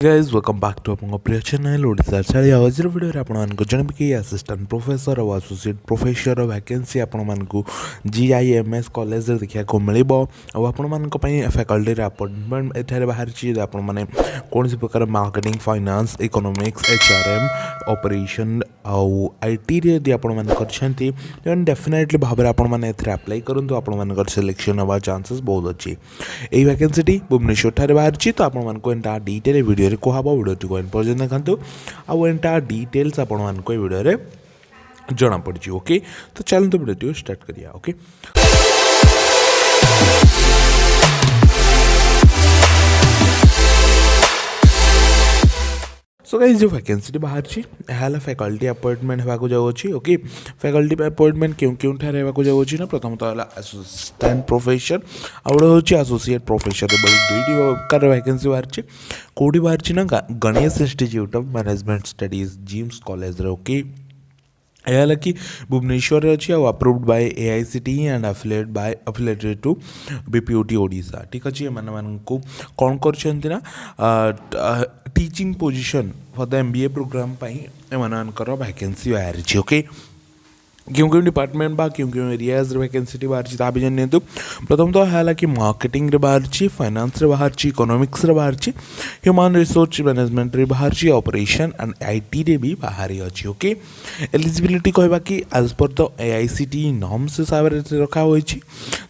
Guys, welcome back to our प्रिय channel Odisha छाड़ी आज वीडियो आपको जनबी कि असिस्टेंट प्रोफेसर और एसोसिएट प्रोफेसर वैकेंसी आपको GIMS कॉलेज देखा मिल फैकल्टी अपॉइंटमेंट एठारे बाहर आपने कौन सी प्रकार marketing finance economics HRM operation आउ IT यदि आपंटे डेफिनेटली भाव में आपने अप्लाई करूँ आप सिलेक्शन होगा चांसेस बहुत अच्छी यही वैकेंसी भुवनेश्वर बाहर तो आपको एंटा डिटेल वीडियो कह वीडियो को एंड पर्यटन देखते आउ एंटा डिटेल्स आपको वीडियो जना पड़ी। ओके तो चलते वीडियो स्टार्ट करिया। ओके सो गाइस जो वैकेंसी बाहर है फैकल्टी अपॉइंटमेंट होगा जाऊँगी। ओके फैकल्टी अपॉइंटमेंट क्यों क्यों जाऊँगी ना प्रथम तो है असिस्टेंट प्रोफेसर आउे हूँ एसोसिएट प्रोफेसर दुईटी प्रकार वैकेंसी बाहर कौटी बाहर ना Ganesh institute of management studies GIMS college. Okay यह कि भुवनेश्वर अच्छी approved by AICTE and affiliated to BPUT Odisha. ठीक अच्छे को कौन कर teaching position for the MBA programme एमानकर वैकेंसी बाहर। ओके क्यों क्यों डिपार्टमेंट बा क्यों क्यों एरियाज वैकेंसी बाहर भी जानी प्रथम तो है कि मार्केटिंग रे बाहर फाइनेंस रे बाहर इकोनॉमिक्स रे बाहर ह्यूमन रिसोर्स मैनेजमेंट रे बाहर ऑपरेशन एंड IT रे भी बाहर अच्छी। ओके एलिजिबिलिटी कहवा कि as per the AICTE norms हिसाब से रखा हुई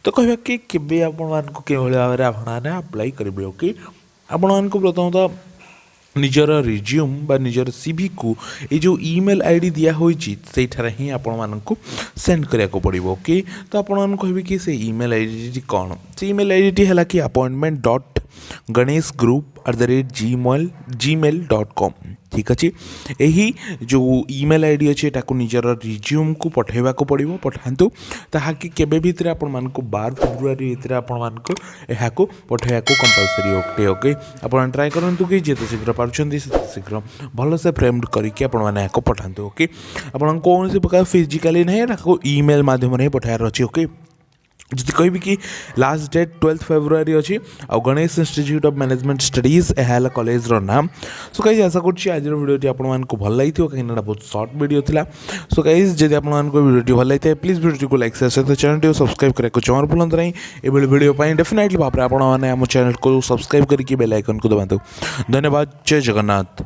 तो कहवा कि केबे आपको भाव में आपने अप्लाई करेंगे। ओके आपको प्रथम तो निजर रिज्यूम बा निजर CV को ये जो ईमेल ID दिया होइछि सेठारे ही आपको सेंड करिया को पड़िबो। ओके तो आपन कहबे कि से ईमेल ID कौन से ईमेल ID है कि appointment.ganeshgroup@gmail.com। ठीक अच्छे यही जो ईमेल ID अच्छे निजर रिज्यूम को पठेबा को पड़िबो पठांतु ताकि केबे भितर आपको 12 फेब्रुआरी भितर आपको यह पठेबा को कंपलसरी। ओके ओके आप ट्राए करूँ कि जिते शीघ्र पार्टी शीघ्र भलसे फ्रेम्ड करके पठातु। ओके आप कौन सी प्रकार फिजिकाली ना ईमेल मध्यम पठार अच्छे। ओके जी कहि कि लास्ट डेट 12 फेब्रुआरी अच्छी आ Ganesh institute of management studies है कॉलेज नाम। सो गाइस आशा करुँच आज वीडियो आपको भल लगी कहीं बहुत सर्ट वीडियो था। सो गाइस जब आपको वीडियो भल लगी प्लीज वीडियो को लाइक शेयर चैनल सब्सक्राइब करने को जमार भूलु नहीं ये वीडियो डेफिनेटली भाव में आपने चैनल को सब्सक्राइब करके बेल आइकन को दबातु। धन्यवाद। जय जगन्नाथ।